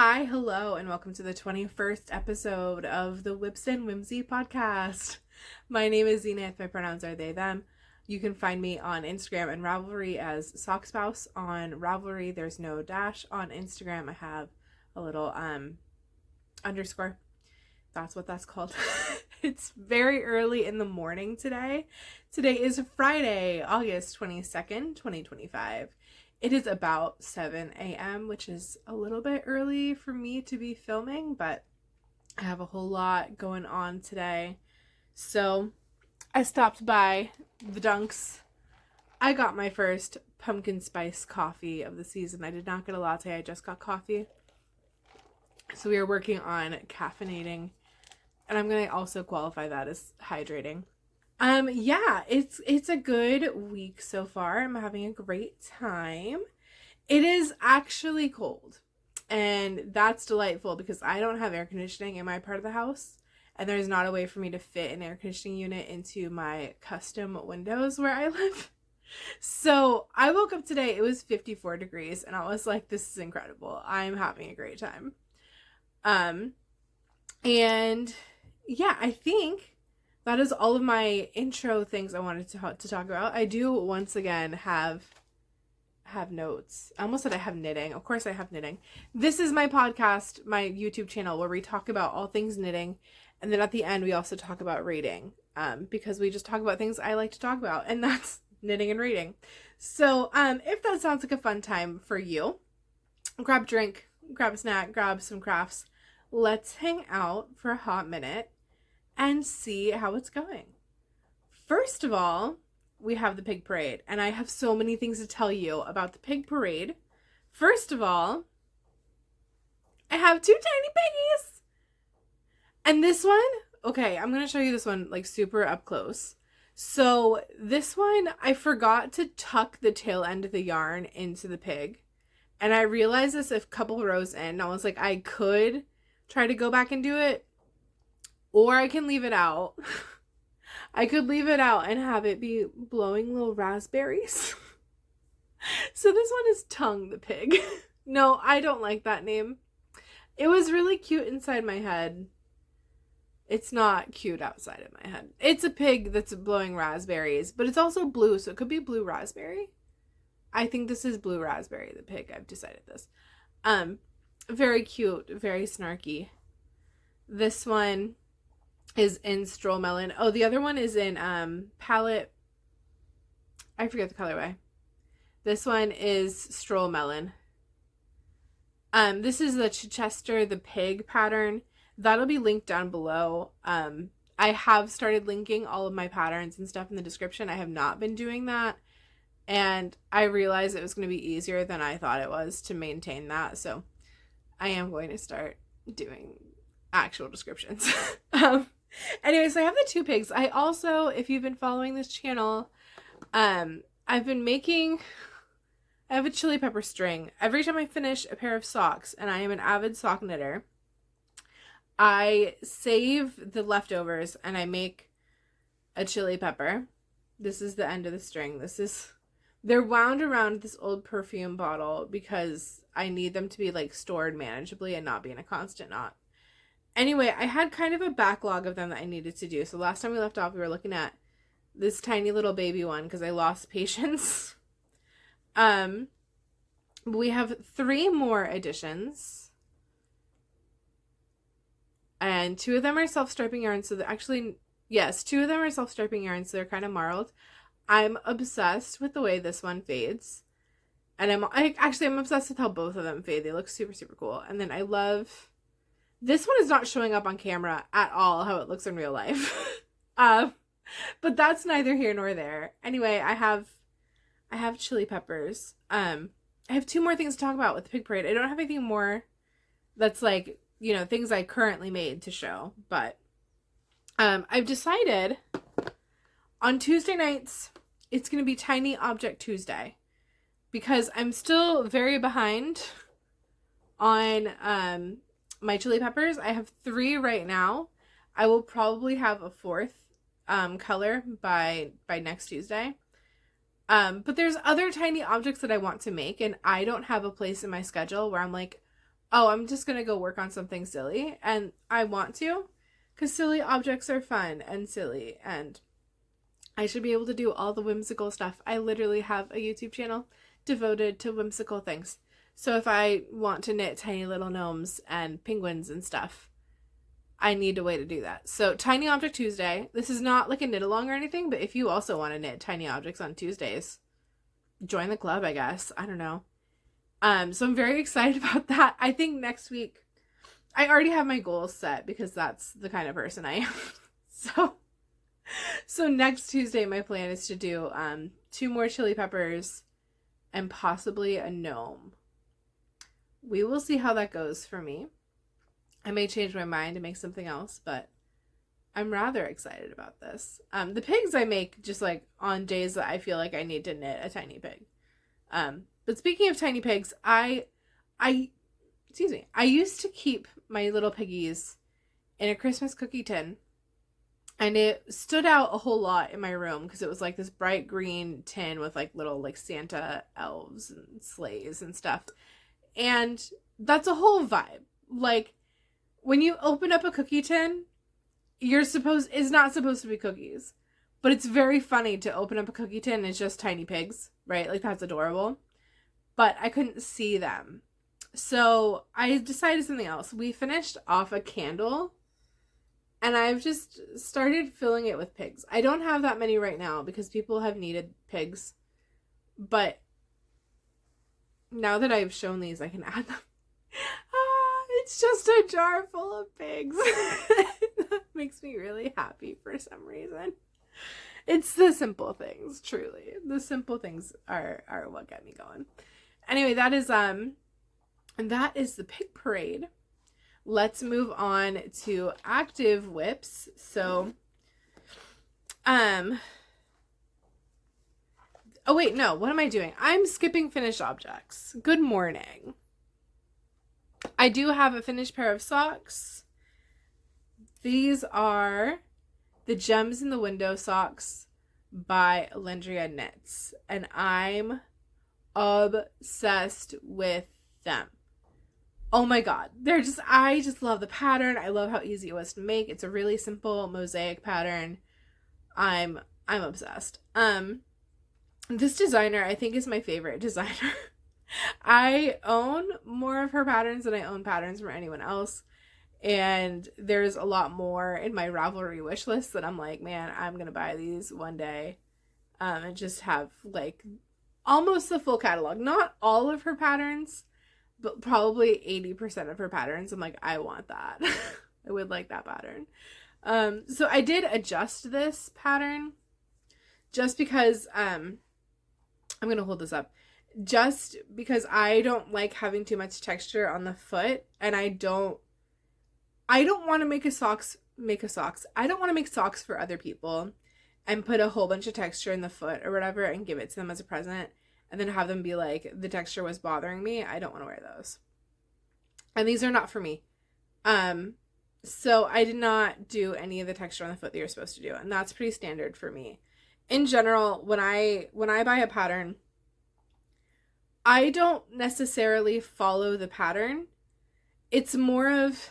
Hi, hello, and welcome to the 21st episode of the Whimsy podcast. My name is Zenith. My pronouns are they, them. You can find me on Instagram and Ravelry as Sockspouse. On Ravelry, there's no dash. On Instagram, I have a little underscore. That's what that's called. It's very early in the morning today. Today is Friday, August 22nd, 2025. It is about 7 a.m., which is a little bit early for me to be filming, but I have a whole lot going on today. So I stopped by the Dunks. I got my first pumpkin spice coffee of the season. I did not get a latte. I just got coffee. So we are working on caffeinating, and I'm going to also qualify that as hydrating. Yeah, it's a good week so far. I'm having a great time. It is actually cold, and that's delightful because I don't have air conditioning in my part of the house, and there's not a way for me to fit an air conditioning unit into my custom windows where I live. So I woke up today, it was 54 degrees, and I was like, this is incredible. I'm having a great time. And yeah, I think that is all of my intro things I wanted to talk about. I do once again have notes. I almost said I have knitting. Of course I have knitting. This is my podcast, my YouTube channel, where we talk about all things knitting, and then at the end we also talk about reading, because we just talk about things I like to talk about, and that's knitting and reading. So if that sounds like a fun time for you, grab a drink, grab a snack, grab some crafts. Let's hang out for a hot minute and see how it's going. First of all, we have the pig parade, and I have so many things to tell you about the pig parade. First of all, I have two tiny piggies. And this one, okay, I'm going to show you this one like super up close. So this one, I forgot to tuck the tail end of the yarn into the pig. And I realized this a couple rows in. I was like, I could try to go back and do it, or I can leave it out. I could leave it out and have it be blowing little raspberries. So this one is Tongue the pig. No, I don't like that name. It was really cute inside my head. It's not cute outside of my head. It's a pig that's blowing raspberries, but it's also blue, so it could be blue raspberry. I think this is blue raspberry, the pig. I've decided this. Very cute, very snarky. This one is in Stroll Melon. Oh, the other one is in Palette. I forget the colorway. This one is Stroll Melon. This is the Chichester the Pig pattern. That'll be linked down below. I have started linking all of my patterns and stuff in the description. I have not been doing that, and I realized it was going to be easier than I thought it was to maintain that, so I am going to start doing actual descriptions. Anyways, I have the two pigs. I also, if you've been following this channel, I've been making, I have a chili pepper string. Every time I finish a pair of socks, and I am an avid sock knitter, I save the leftovers and I make a chili pepper. This is the end of the string. They're wound around this old perfume bottle because I need them to be like stored manageably and not be in a constant knot. Anyway, I had kind of a backlog of them that I needed to do. So last time we left off, we were looking at this tiny little baby one because I lost patience. We have 3 more editions. And 2 of them are self-striping yarns. So yes, 2 of them are self-striping yarns. So they're kind of marled. I'm obsessed with the way this one fades. And I'm obsessed with how both of them fade. They look super, super cool. And then I love... This one is not showing up on camera at all how it looks in real life. But that's neither here nor there. Anyway, I have chili peppers. I have 2 more things to talk about with the pig parade. I don't have anything more that's like, you know, things I currently made to show. But I've decided on Tuesday nights, it's going to be Tiny Object Tuesday. Because I'm still very behind on my chili peppers. I have 3 right now. I will probably have a 4th color by next Tuesday. But there's other tiny objects that I want to make, and I don't have a place in my schedule where I'm like, oh, I'm just gonna go work on something silly, and I want to, because silly objects are fun and silly, and I should be able to do all the whimsical stuff. I literally have a YouTube channel devoted to whimsical things. So if I want to knit tiny little gnomes and penguins and stuff, I need a way to do that. So Tiny Object Tuesday. This is not like a knit along or anything, but if you also want to knit tiny objects on Tuesdays, join the club, I guess. I don't know. So I'm very excited about that. I think next week, I already have my goals set because that's the kind of person I am. So next Tuesday, my plan is to do 2 more chili peppers and possibly a gnome. We will see how that goes for me. I may change my mind and make something else, but I'm rather excited about this. The pigs I make just like on days that I feel like I need to knit a tiny pig. But speaking of tiny pigs, I used to keep my little piggies in a Christmas cookie tin, and it stood out a whole lot in my room because it was like this bright green tin with like little like Santa elves and sleighs and stuff. And that's a whole vibe. Like when you open up a cookie tin, it's not supposed to be cookies, but it's very funny to open up a cookie tin and it's just tiny pigs, right? Like that's adorable. But I couldn't see them. So I decided something else. We finished off a candle and I've just started filling it with pigs. I don't have that many right now because people have needed pigs. But now that I've shown these, I can add them. It's just a jar full of pigs. That makes me really happy for some reason. It's the simple things, truly. The simple things are what get me going. Anyway, that is the pig parade. Let's move on to active whips. So, oh wait, no, what am I doing? I'm skipping finished objects. Good morning. I do have a finished pair of socks. These are the Gems in the Window socks by Alendria Knits, and I'm obsessed with them. Oh my god, I just love the pattern. I love how easy it was to make. It's a really simple mosaic pattern. I'm obsessed. This designer I think is my favorite designer. I own more of her patterns than I own patterns from anyone else, and there's a lot more in my Ravelry wish list that I'm like, man, I'm gonna buy these one day, and just have like almost the full catalog. Not all of her patterns, but probably 80% of her patterns. I'm like, I want that. I would like that pattern. So I did adjust this pattern just because I'm gonna hold this up. Just because I don't like having too much texture on the foot, and I don't want to make socks. I don't want to make socks for other people and put a whole bunch of texture in the foot or whatever and give it to them as a present and then have them be like, the texture was bothering me. I don't want to wear those. And these are not for me. So I did not do any of the texture on the foot that you're supposed to do, and that's pretty standard for me. In general, when I buy a pattern, I don't necessarily follow the pattern. It's more of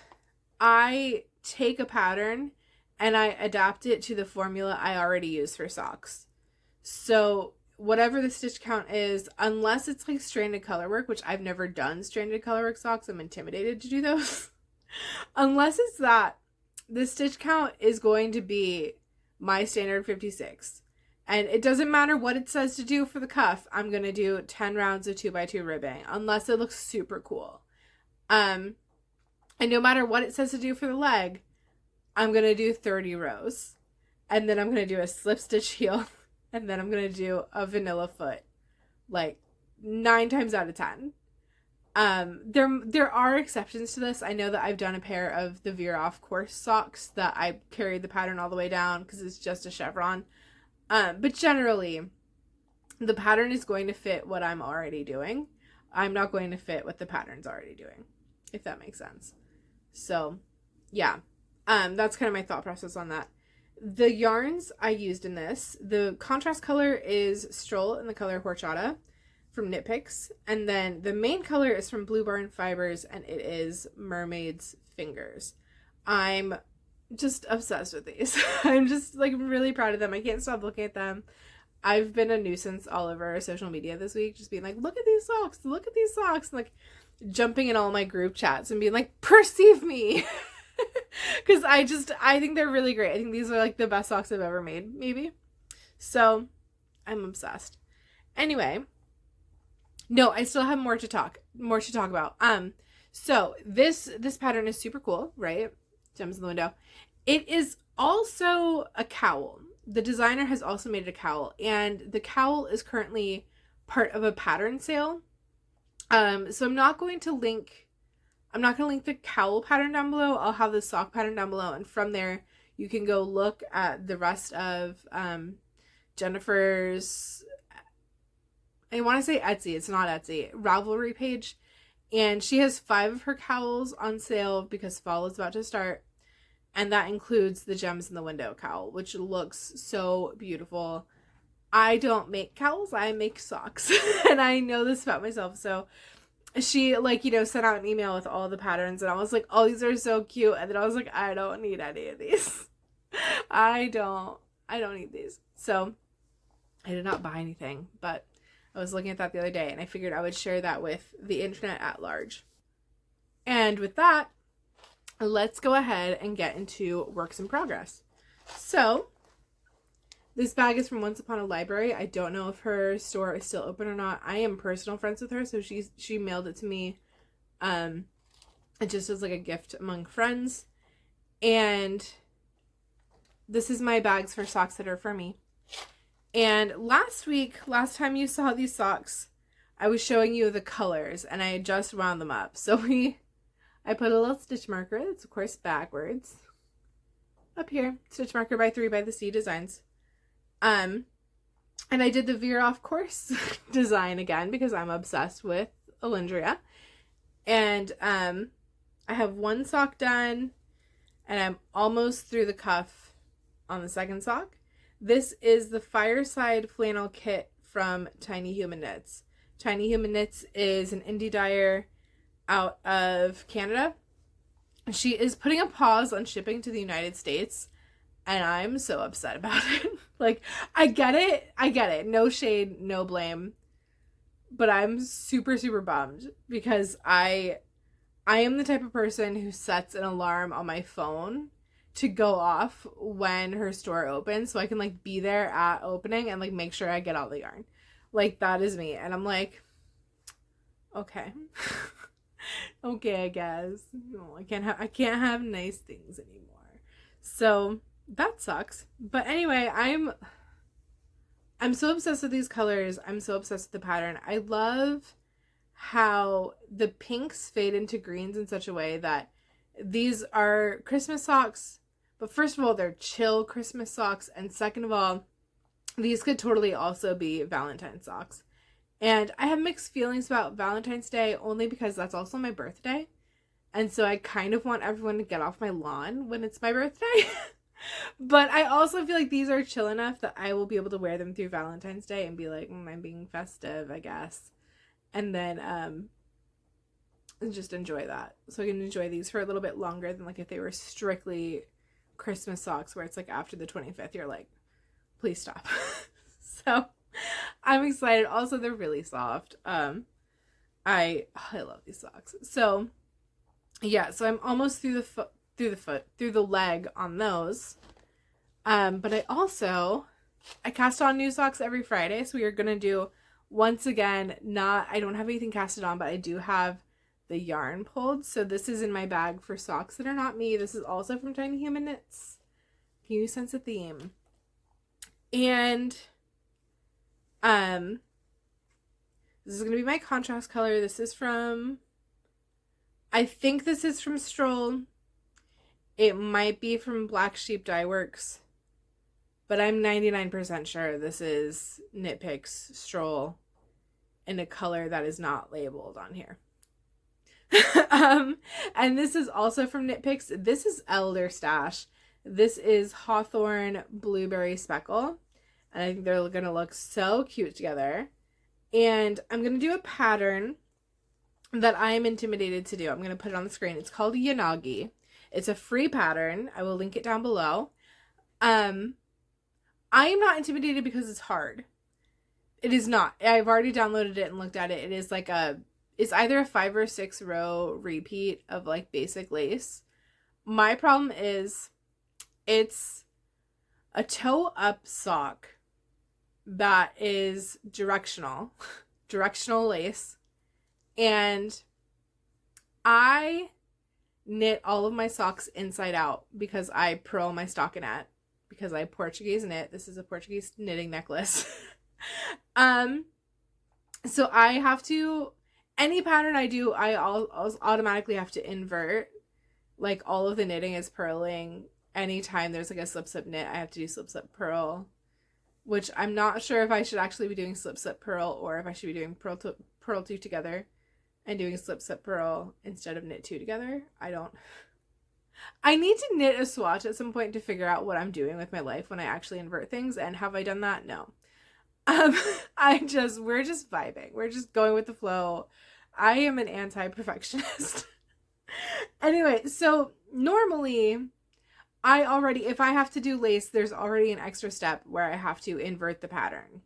I take a pattern and I adapt it to the formula I already use for socks. So whatever the stitch count is, unless it's like stranded colorwork, which I've never done stranded colorwork socks, I'm intimidated to do those. Unless it's that, the stitch count is going to be my standard 56. And it doesn't matter what it says to do for the cuff. I'm going to do 10 rounds of 2x2 ribbing, unless it looks super cool. And no matter what it says to do for the leg, I'm going to do 30 rows. And then I'm going to do a slip stitch heel. And then I'm going to do a vanilla foot. Like 9 times out of 10. There are exceptions to this. I know that I've done a pair of the Veer Off course socks that I carried the pattern all the way down because it's just a chevron. But generally, the pattern is going to fit what I'm already doing. I'm not going to fit what the pattern's already doing, if that makes sense. So, yeah. That's kind of my thought process on that. The yarns I used in this, the contrast color is Stroll in the color Horchata. from Knit Picks. And then the main color is from Blue Barn Fibers, and it is Mermaid's Fingers. I'm just obsessed with these. I'm just like really proud of them. I can't stop looking at them. I've been a nuisance all over social media this week, just being like, look at these socks, look at these socks, and like jumping in all my group chats and being like, perceive me. Because I think they're really great. I think these are like the best socks I've ever made, maybe. So I'm obsessed. Anyway, no, I still have more to talk about. So this pattern is super cool, right? Gems in the window. It is also a cowl. The designer has also made a cowl, and the cowl is currently part of a pattern sale. So I'm not going to link the cowl pattern down below. I'll have the sock pattern down below, and from there you can go look at the rest of Jennifer's, I want to say Etsy, it's not Etsy, Ravelry page. And she has 5 of her cowls on sale because fall is about to start. And that includes the Gems in the Window cowl, which looks so beautiful. I don't make cowls, I make socks. And I know this about myself. So she sent out an email with all the patterns, and I was like, oh, these are so cute. And then I was like, I don't need any of these. I don't need these. So I did not buy anything, but I was looking at that the other day, and I figured I would share that with the internet at large. And with that, let's go ahead and get into works in progress. So this bag is from Once Upon a Library. I don't know if her store is still open or not. I am personal friends with her, so she mailed it to me just as like a gift among friends. And this is my bags for socks that are for me. And last time you saw these socks, I was showing you the colors, and I had just wound them up. So I put a little stitch marker, that's of course backwards, up here, stitch marker by 3 by the Sea Designs. And I did the veer off course design again because I'm obsessed with Alindria. And I have one sock done, and I'm almost through the cuff on the second sock. This is the Fireside Flannel Kit from Tiny Human Knits. Tiny Human Knits is an indie dyer out of Canada. She is putting a pause on shipping to the United States, and I'm so upset about it. Like, I get it. No shade, no blame. But I'm super, super bummed because I am the type of person who sets an alarm on my phone to go off when her store opens, so I can like be there at opening and like make sure I get all the yarn. Like, that is me. And I'm like, okay. Okay, I guess. No, I can't have nice things anymore. So that sucks. But anyway, I'm so obsessed with these colors. I'm so obsessed with the pattern. I love how the pinks fade into greens in such a way that these are Christmas socks, but first of all, they're chill Christmas socks, and second of all, these could totally also be Valentine's socks. And I have mixed feelings about Valentine's Day only because that's also my birthday. And so I kind of want everyone to get off my lawn when it's my birthday. But I also feel like these are chill enough that I will be able to wear them through Valentine's Day and be like, I'm being festive, I guess. And then just enjoy that. So I can enjoy these for a little bit longer than like if they were strictly Christmas socks where it's like after the 25th, you're like, please stop. So I'm excited. Also, they're really soft. I love these socks. So yeah, so I'm almost through the leg on those. But I cast on new socks every Friday. So we are going to do, once again, I don't have anything casted on, but I do have the yarn pulled. So this is in my bag for socks that are not me. This is also from Tiny Human Knits. Can you sense a theme? And this is going to be my contrast color. I think this is from Stroll. It might be from Black Sheep Dye Works, but I'm 99% sure this is Knit Picks Stroll in a color that is not labeled on here. And this is also from Knit Picks. This is Elder Stash. This is Hawthorn Blueberry Speckle. And I think they're going to look so cute together. And I'm going to do a pattern that I am intimidated to do. I'm going to put it on the screen. It's called Yanagi. It's a free pattern. I will link it down below. I am not intimidated because it's hard. It is not. I've already downloaded it and looked at it. It is like it's either a 5 or 6 row repeat of like basic lace. My problem is it's a toe up sock that is directional lace. And I knit all of my socks inside out because I purl my stockinette, because I Portuguese knit. This is a Portuguese knitting necklace. So I have to, any pattern I do, I automatically have to invert. Like all of the knitting is purling. Anytime there's like a slip knit, I have to do slip purl, which I'm not sure if I should actually be doing slip purl or if I should be doing purl two together and doing slip purl instead of knit two together. I need to knit a swatch at some point to figure out what I'm doing with my life when I actually invert things. And have I done that? No. We're just vibing. We're just going with the flow. I am an anti-perfectionist. Anyway, so normally if I have to do lace, there's already an extra step where I have to invert the pattern.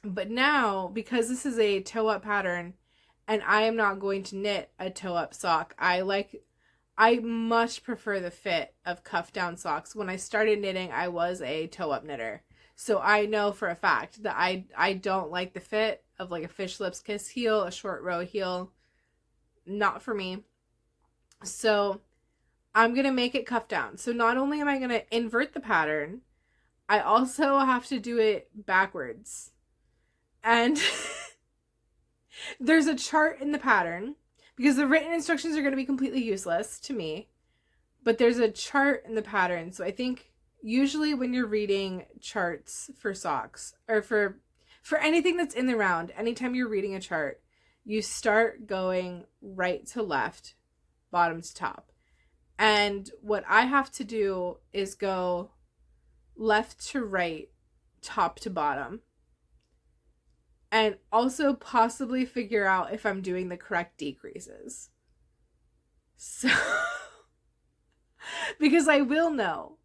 But now, because this is a toe up pattern and I am not going to knit a toe up sock, I much prefer the fit of cuff down socks. When I started knitting, I was a toe up knitter. So I know for a fact that I don't like the fit of like a fish lips kiss heel, a short row heel. Not for me. So I'm going to make it cuff down. So not only am I going to invert the pattern, I also have to do it backwards. And there's a chart in the pattern because the written instructions are going to be completely useless to me. But there's a chart in the pattern. So I think usually when you're reading charts for socks or for anything that's in the round, anytime you're reading a chart, you start going right to left, bottom to top. And what I have to do is go left to right, top to bottom. And also possibly figure out if I'm doing the correct decreases. So, because I will know.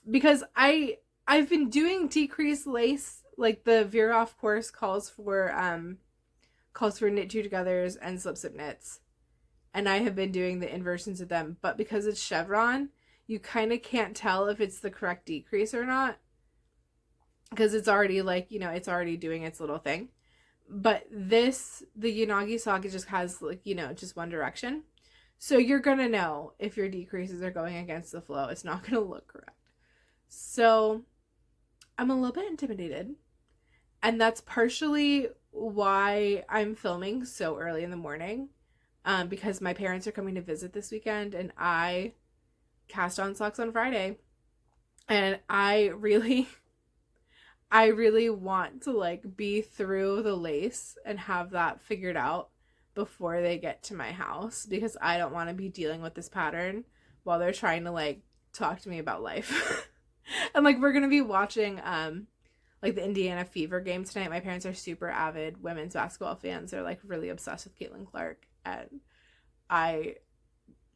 Because I've been doing decrease lace, like the Veer Off course calls for knit two togethers and slip knits. And I have been doing the inversions of them, but because it's chevron, you kind of can't tell if it's the correct decrease or not. Because it's already like, it's already doing its little thing. But the Yanagi sock, it just has like, just one direction. So you're going to know if your decreases are going against the flow. It's not going to look correct. So I'm a little bit intimidated. And that's partially why I'm filming so early in the morning. Because my parents are coming to visit this weekend and I cast on socks on Friday. And I really want to like be through the lace and have that figured out before they get to my house, because I don't want to be dealing with this pattern while they're trying to like talk to me about life. And like we're going to be watching like the Indiana Fever game tonight. My parents are super avid women's basketball fans. They're like really obsessed with Caitlin Clark, and I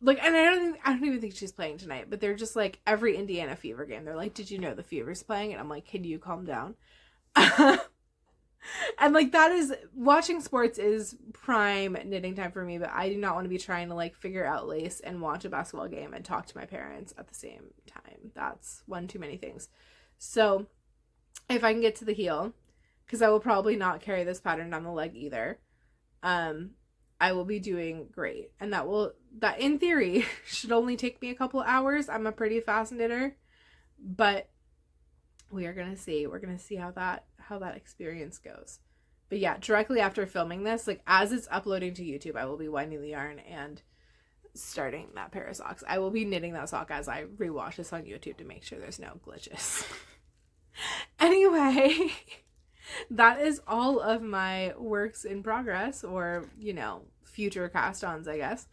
don't even think she's playing tonight, but they're just like every Indiana Fever game. They're like, "Did you know the Fever's playing?" And I'm like, "Can you calm down?" And like watching sports is prime knitting time for me, but I do not want to be trying to like figure out lace and watch a basketball game and talk to my parents at the same time. That's one too many things. So if I can get to the heel, because I will probably not carry this pattern down the leg either, I will be doing great. And that in theory should only take me a couple hours. I'm a pretty fast knitter, but we are going to see. We're going to see how that experience goes. But yeah, directly after filming this, like as it's uploading to YouTube, I will be winding the yarn and starting that pair of socks. I will be knitting that sock as I rewatch this on YouTube to make sure there's no glitches. Anyway, that is all of my works in progress, or, future cast-ons, I guess.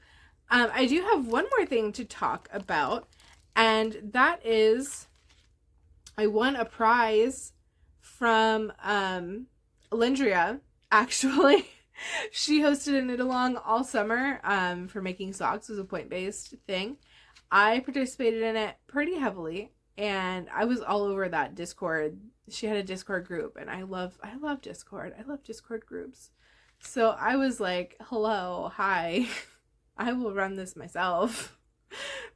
I do have one more thing to talk about, and that is I won a prize from Lindria actually. She hosted a knit along all summer for making socks. It was a point-based thing. I participated in it pretty heavily, and I was all over that Discord. She had a Discord group, and I love Discord. I love Discord groups. So I was like, hello, hi. I will run this myself.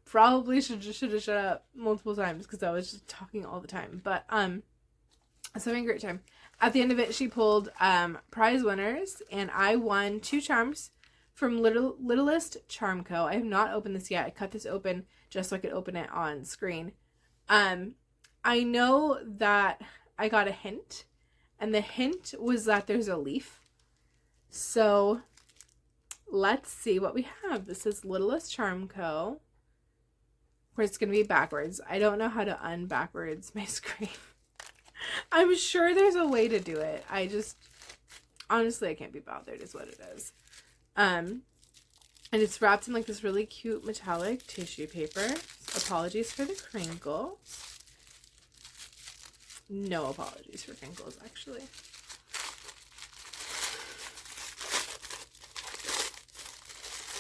Probably should have shut up multiple times because I was just talking all the time. But I was having a great time. At the end of it, she pulled prize winners, and I won 2 charms from Littlest Charm Co. I have not opened this yet. I cut this open just so I could open it on screen. I know that I got a hint, and the hint was that there's a leaf. So let's see what we have. This is Littlest Charm Co. Of course, it's going to be backwards. I don't know how to un-backwards my screen. I'm sure there's a way to do it. Honestly, I can't be bothered is what it is. And it's wrapped in like this really cute metallic tissue paper. Apologies for the crinkles. No apologies for crinkles, actually.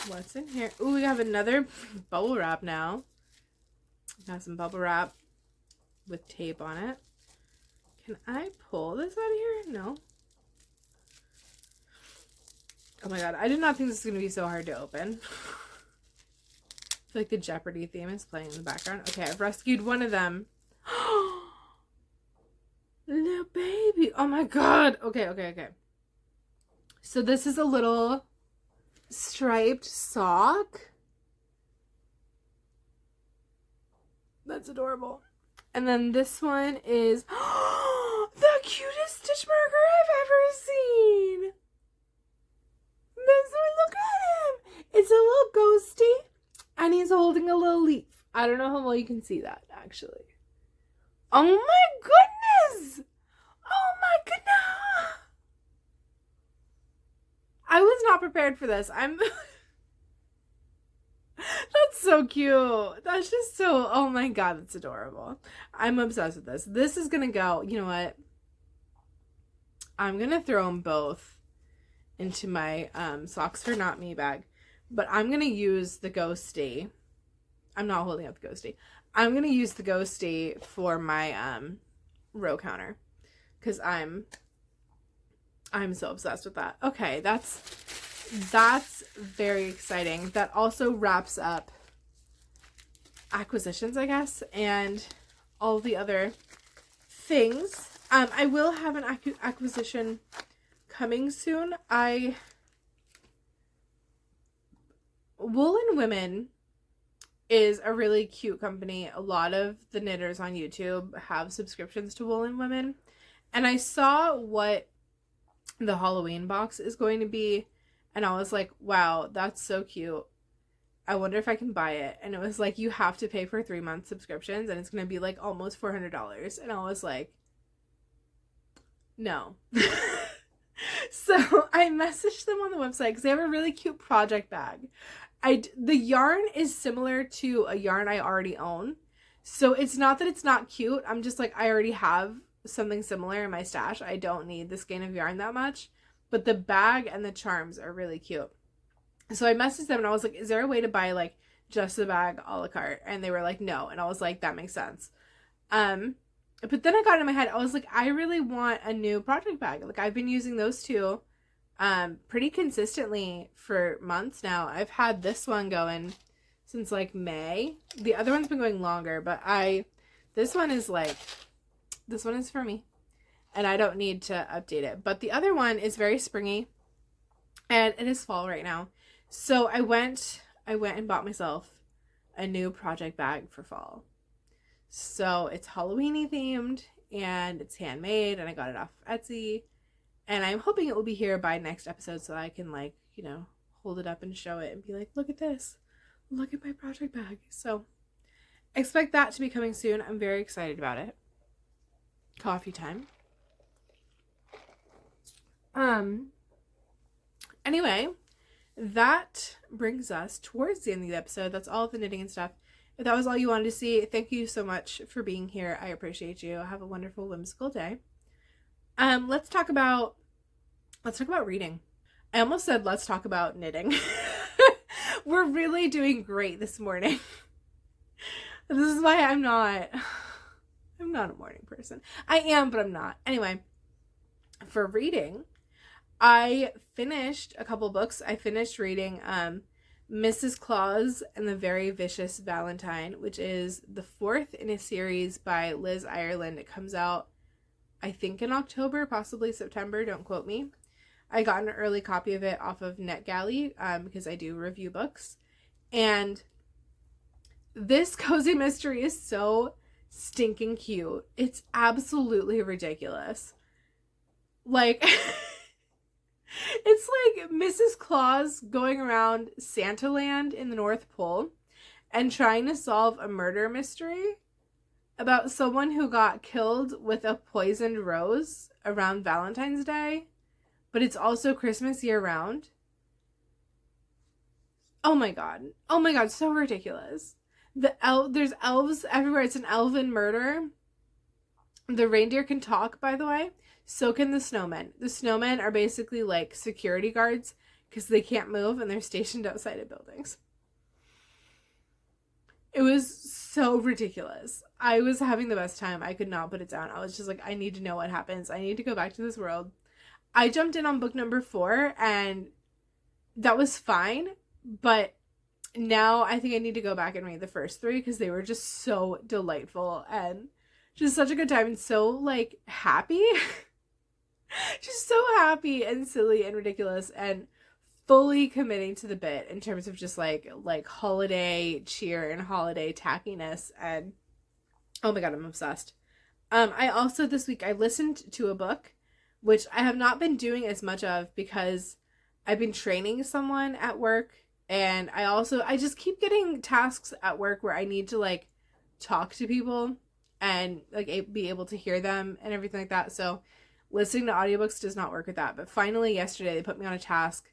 What's in here? Ooh, we have another bubble wrap now. Got some bubble wrap with tape on it. Can I pull this out of here? No. Oh my god, I did not think this was going to be so hard to open. I feel like the Jeopardy theme is playing in the background. Okay, I've rescued one of them. Little baby. Oh my god. Okay. So this is a little striped sock. That's adorable. And then this one is the cutest stitch marker I've ever seen. This one, look at him. It's a little ghosty, and he's holding a little leaf. I don't know how well you can see that, actually. Oh my goodness. Oh my goodness. I was not prepared for this. That's so cute. That's just so, oh my god, that's adorable. I'm obsessed with this. This is gonna go, you know what? I'm gonna throw them both into my socks for not me bag. But I'm gonna use the ghosty. I'm not holding up the ghosty. I'm gonna use the ghosty for my row counter. Because I'm so obsessed with that. Okay, that's very exciting. That also wraps up acquisitions, I guess, and all the other things. I will have an acquisition coming soon. Wool and Women is a really cute company. A lot of the knitters on YouTube have subscriptions to Wool and Women, and I saw what the Halloween box is going to be, and I was like, wow, that's so cute. I wonder if I can buy it. And it was like, you have to pay for 3-month subscriptions, and it's going to be like almost $400. And I was like, no. So I messaged them on the website because they have a really cute project bag. The yarn is similar to a yarn I already own. So it's not that it's not cute. I'm just like, I already have something similar in my stash. I don't need the skein of yarn that much. But the bag and the charms are really cute. So I messaged them and I was like, is there a way to buy like just the bag a la carte? And they were like, no. And I was like, that makes sense. But then I got in my head, I was like, I really want a new project bag. Like, I've been using those two pretty consistently for months now. I've had this one going since like May. The other one's been going longer, but this one is for me. And I don't need to update it. But the other one is very springy. And it is fall right now. So I went and bought myself a new project bag for fall. So it's Halloween-y themed and it's handmade, and I got it off Etsy. And I'm hoping it will be here by next episode so I can like, you know, hold it up and show it and be like, look at this. Look at my project bag. So expect that to be coming soon. I'm very excited about it. Coffee time. Anyway, that brings us towards the end of the episode. That's all of the knitting and stuff. If that was all you wanted to see, thank you so much for being here. I appreciate you. Have a wonderful whimsical day. Let's talk about Let's talk about reading. I almost said let's talk about knitting. We're really doing great this morning. This is why I'm not a morning person. I am, but I'm not. Anyway, for reading, I finished a couple books. I finished reading Mrs. Claus and the Very Vicious Valentine, which is the 4th in a series by Liz Ireland. It comes out, I think, in October, possibly September. Don't quote me. I got an early copy of it off of NetGalley because I do review books. And this cozy mystery is so stinking cute. It's absolutely ridiculous. Like, it's like Mrs. Claus going around Santa Land in the North Pole and trying to solve a murder mystery about someone who got killed with a poisoned rose around Valentine's Day, but it's also Christmas year round. Oh my god, so ridiculous. There's elves everywhere. It's an elven murder. The reindeer can talk, by the way. So can the snowmen. The snowmen are basically like security guards because they can't move and they're stationed outside of buildings. It was so ridiculous. I was having the best time. I could not put it down. I was just like, I need to know what happens. I need to go back to this world. I jumped in on book number 4 and that was fine, but now I think I need to go back and read the first 3 because they were just so delightful and just such a good time and so like happy. Just so happy and silly and ridiculous and fully committing to the bit in terms of just like holiday cheer and holiday tackiness. And oh my god, I'm obsessed. I also this week I listened to a book, which I have not been doing as much of because I've been training someone at work, and I just keep getting tasks at work where I need to like talk to people and like be able to hear them and everything like that. So listening to audiobooks does not work with that. But finally yesterday they put me on a task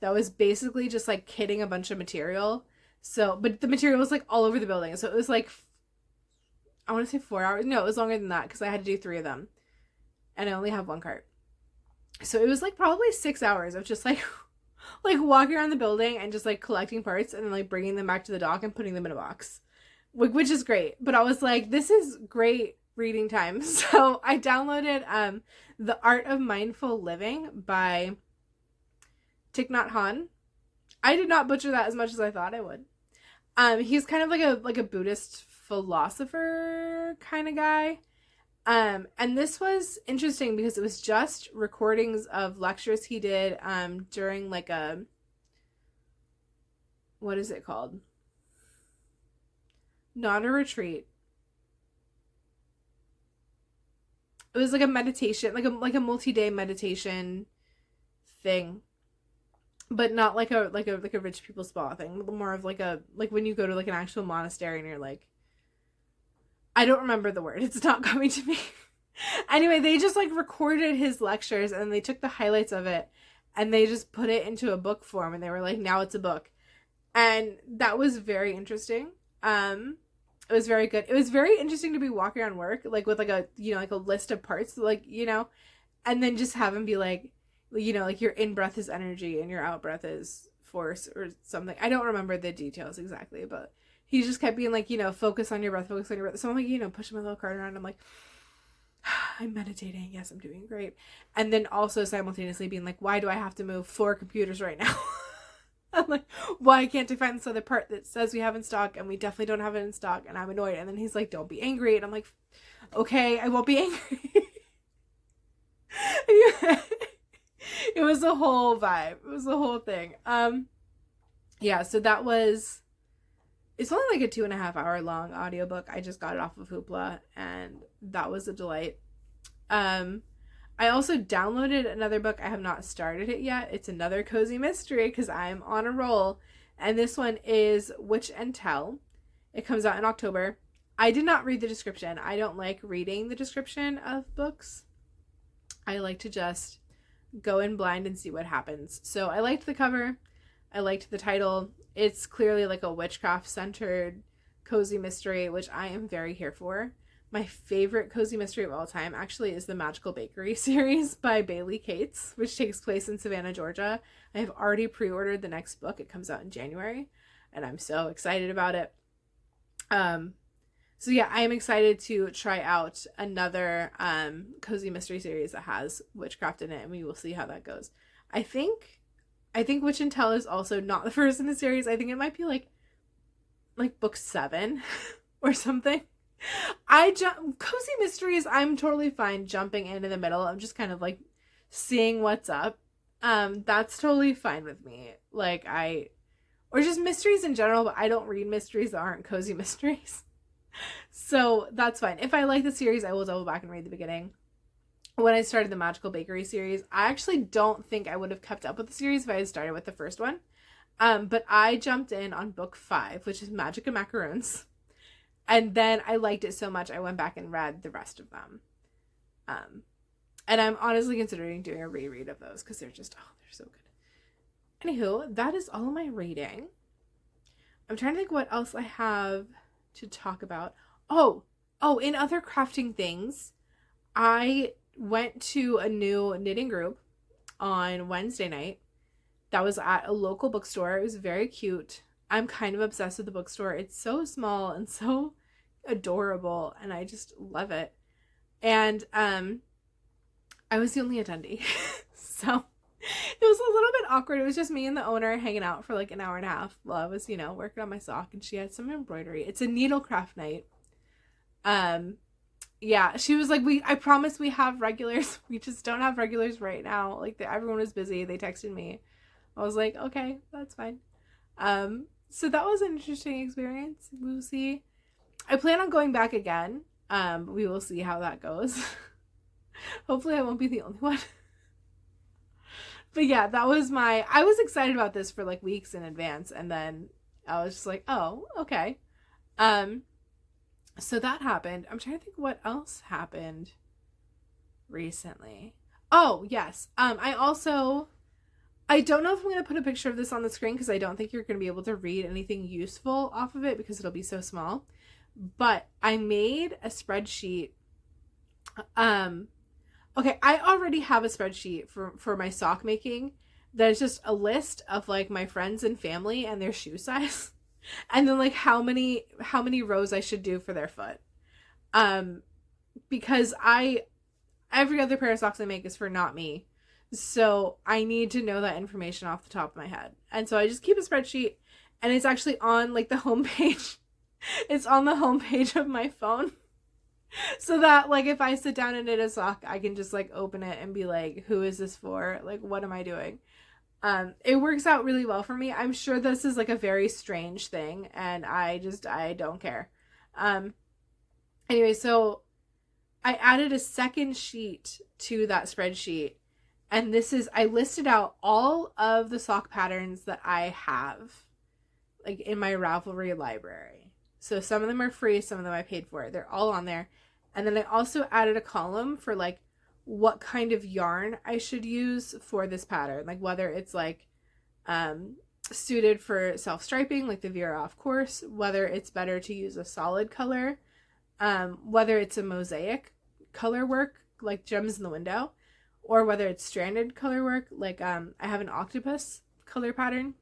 that was basically just like kitting a bunch of material. So, but the material was like all over the building. So it was like, I want to say 4 hours. No, it was longer than that because I had to do 3 of them. And I only have 1 cart. So it was like probably 6 hours of just like walking around the building and just like collecting parts and then like bringing them back to the dock and putting them in a box, which is great. But I was like, this is great reading time. So I downloaded The Art of Mindful Living by Thich Nhat Hanh. I did not butcher that as much as I thought I would. He's kind of like a Buddhist philosopher kind of guy. And this was interesting because it was just recordings of lectures he did during like a, what is it called? Not a retreat. It was like a meditation, like a multi-day meditation thing, but not like a rich people spa thing. More of like when you go to like an actual monastery and you're like, I don't remember the word. It's not coming to me. Anyway, they just like recorded his lectures and they took the highlights of it and they just put it into a book form and they were like, now it's a book. And that was very interesting. It was very good. It was very interesting to be walking around work, like with like a, like a list of parts, like, and then just have him be like, like your in breath is energy and your out breath is force or something. I don't remember the details exactly, but he just kept being like, focus on your breath, focus on your breath. So I'm like, pushing my little cart around. I'm like, I'm meditating. Yes, I'm doing great. And then also simultaneously being like, why do I have to move 4 computers right now? I'm like, why can't I find this other part that says we have in stock and we definitely don't have it in stock? And I'm annoyed. And then he's like, don't be angry. And I'm like, okay, I won't be angry. It was a whole vibe. It was the whole thing. Yeah, so that was, it's only like a 2.5 hour long audiobook. I just got it off of Hoopla and that was a delight. I also downloaded another book. I have not started it yet. It's another cozy mystery because I'm on a roll. And this one is Witch and Tell. It comes out in October. I did not read the description. I don't like reading the description of books. I like to just go in blind and see what happens. So I liked the cover. I liked the title. It's clearly like a witchcraft centered cozy mystery, which I am very here for. my favorite cozy mystery of all time actually is the Magical Bakery series by Bailey Cates, which takes place in Savannah, Georgia. I have already pre-ordered the next book. It comes out in January, and I'm so excited about it. So yeah, I am excited to try out another cozy mystery series that has witchcraft in it, and we will see how that goes. I think Witch and Tell is also not the first in the series. I think it might be like book 7 or something. Cozy mysteries, I'm totally fine jumping into the middle. I'm just kind of like seeing what's up. That's totally fine with me. Or just mysteries in general, but I don't read mysteries that aren't cozy mysteries. So that's fine. If I like the series, I will double back and read the beginning. When I started the Magical Bakery series, I actually don't think I would have kept up with the series if I had started with the first one. But I jumped in on book 5, which is Magic and Macaroons. And then I liked it so much, I went back and read the rest of them. And I'm honestly considering doing a reread of those because they're so good. Anywho, that is all my reading. I'm trying to think what else I have to talk about. Oh, in other crafting things, I went to a new knitting group on Wednesday night that was at a local bookstore. It was very cute. I'm kind of obsessed with the bookstore. It's so small and so adorable, and I just love it. And I was the only attendee. So it was a little bit awkward. It was just me and the owner hanging out for like an hour and a half while I was, working on my sock, and she had some embroidery. It's a needlecraft night. Yeah, she was like, I promise we have regulars. We just don't have regulars right now. Like, everyone was busy. They texted me. I was like, okay, that's fine. So that was an interesting experience. We'll see. I plan on going back again. We will see how that goes. Hopefully I won't be the only one. But yeah, I was excited about this for like weeks in advance, and then I was just like, oh, okay. So that happened. I'm trying to think what else happened recently. Oh, yes. I don't know if I'm going to put a picture of this on the screen because I don't think you're going to be able to read anything useful off of it because it'll be so small. But I made a spreadsheet. Okay, I already have a spreadsheet for my sock making. There's just a list of like my friends and family and their shoe size. And then like how many rows I should do for their foot. Because every other pair of socks I make is for not me. So I need to know that information off the top of my head. And so I just keep a spreadsheet, and it's actually on like the homepage. It's on the homepage of my phone. So that like if I sit down and knit a sock, I can just like open it and be like, who is this for? Like, what am I doing? It works out really well for me. I'm sure this is like a very strange thing, and I don't care. Anyway, so I added a second sheet to that spreadsheet, and I listed out all of the sock patterns that I have like in my Ravelry library. So some of them are free, some of them I paid for. They're all on there. And then I also added a column for like what kind of yarn I should use for this pattern. Like whether it's like suited for self-striping, like the Vera Off course, whether it's better to use a solid color, whether it's a mosaic color work, like Gems in the Window, or whether it's stranded color work, like I have an octopus color pattern.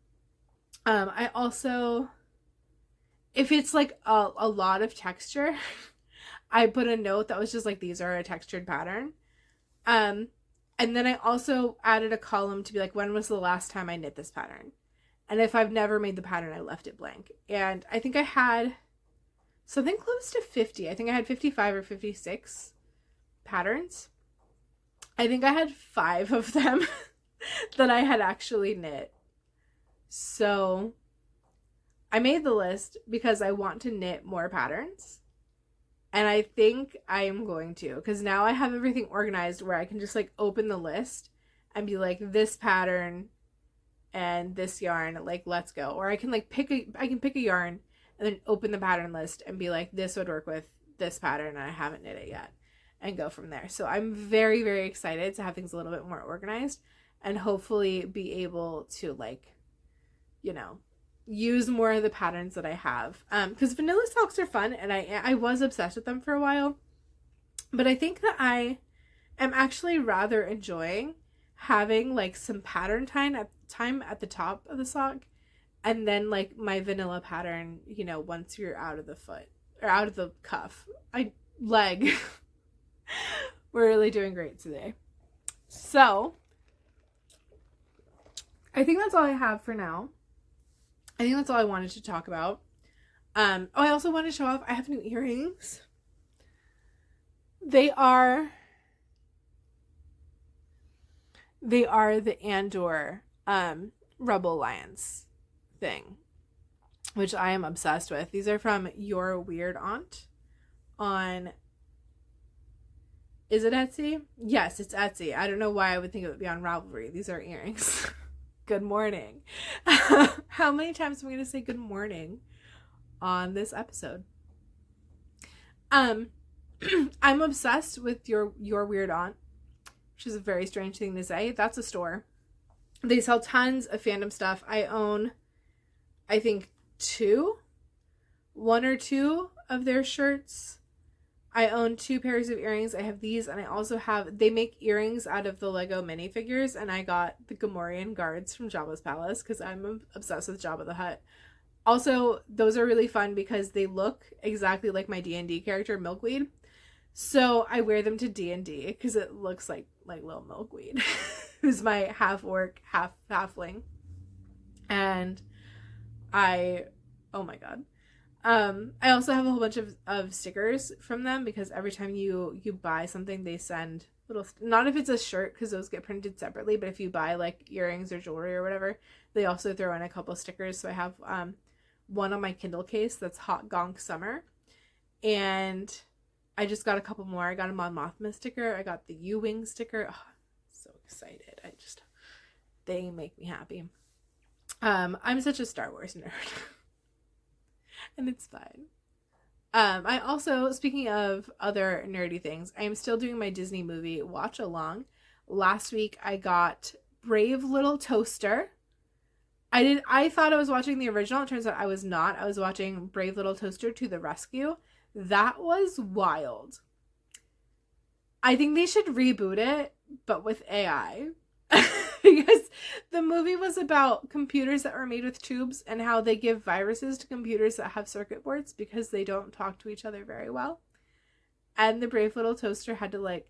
I also, if it's like a lot of texture, I put a note that was just like, these are a textured pattern. And then I also added a column to be like, when was the last time I knit this pattern? And if I've never made the pattern, I left it blank. And I think I had something close to 50. I think I had 55 or 56 patterns. I think I had 5 of them that I had actually knit. So I made the list because I want to knit more patterns. And I think I am going to, because now I have everything organized where I can just like open the list and be like, this pattern and this yarn, like, let's go. Or I can like pick a yarn and then open the pattern list and be like, this would work with this pattern and I haven't knit it yet, and go from there. So I'm very, very excited to have things a little bit more organized and hopefully be able to like, use more of the patterns that I have. Because vanilla socks are fun, and I was obsessed with them for a while. But I think that I am actually rather enjoying having like some pattern time at the top of the sock, and then like my vanilla pattern, you know, once you're out of the foot or out of the cuff. Leg. We're really doing great today. So I think that's all I have for now. I think that's all I wanted to talk about. I also want to show off, I have new earrings. They are the Andor Rebel Alliance thing, which I am obsessed with. These are from Your Weird Aunt on, is it Etsy? Yes, it's Etsy. I don't know why I would think it would be on Ravelry. These are earrings. Good morning. How many times am I going to say good morning on this episode? I'm obsessed with your Weird Aunt, which is a very strange thing to say. That's a store. They sell tons of fandom stuff. I own, I think, one or two of their shirts. I own 2 pairs of earrings. I have these, and I also have, they make earrings out of the Lego minifigures, and I got the Gamorrean guards from Jabba's Palace because I'm obsessed with Jabba the Hutt. Also, those are really fun because they look exactly like my D&D character, Milkweed. So I wear them to D&D because it looks like little Milkweed, who's my half orc, half halfling. And oh my god. I also have a whole bunch of stickers from them because every time you buy something, they send little, not if it's a shirt because those get printed separately, but if you buy like earrings or jewelry or whatever, they also throw in a couple stickers. So I have one on my Kindle case that's Hot Gonk Summer, and I just got a couple more. I got a Mon Mothma sticker. I got the U-Wing sticker. Oh, I'm so excited. They make me happy. I'm such a Star Wars nerd. And it's fine. I also, speaking of other nerdy things, I am still doing my Disney movie watch along. Last week I got Brave Little Toaster. I thought I was watching the original. It turns out I was not. I was watching Brave Little Toaster to the Rescue. That was wild. I think they should reboot it, but with AI. Because the movie was about computers that were made with tubes and how they give viruses to computers that have circuit boards because they don't talk to each other very well. And the Brave Little Toaster had to like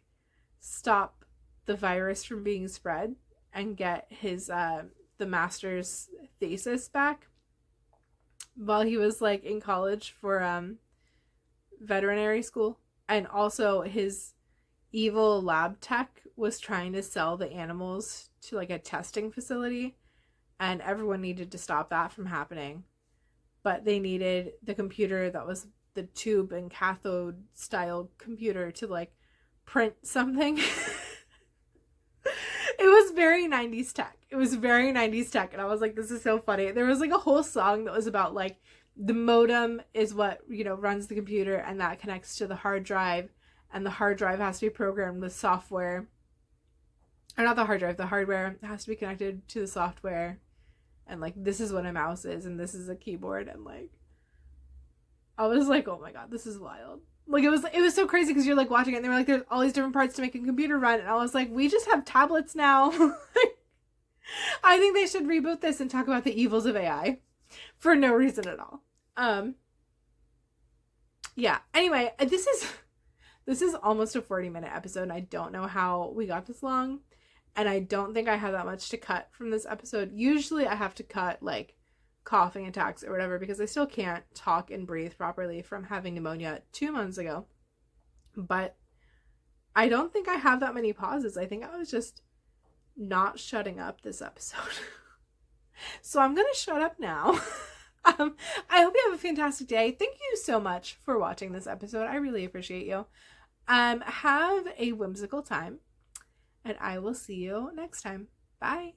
stop the virus from being spread and get his the master's thesis back while he was like in college for veterinary school. And also his evil lab tech was trying to sell the animals to like a testing facility, and everyone needed to stop that from happening, but they needed the computer that was the tube and cathode style computer to like print something. It was very 90s tech. And I was like, this is so funny. There was like a whole song that was about like the modem is what, you know, runs the computer, and that connects to the hard drive, and the hard drive has to be programmed with software. Or not the hard drive, the hardware has to be connected to the software. And like, this is what a mouse is, and this is a keyboard. And like, I was like, oh my god, this is wild. Like, it was so crazy because you're like watching it and they were like, there's all these different parts to make a computer run. And I was like, we just have tablets now. I think they should reboot this and talk about the evils of AI for no reason at all. Yeah. Anyway, this is almost a 40-minute episode, and I don't know how we got this long. And I don't think I have that much to cut from this episode. Usually I have to cut like coughing attacks or whatever because I still can't talk and breathe properly from having pneumonia 2 months ago. But I don't think I have that many pauses. I think I was just not shutting up this episode. So I'm going to shut up now. I hope you have a fantastic day. Thank you so much for watching this episode. I really appreciate you. Have a whimsical time, and I will see you next time. Bye.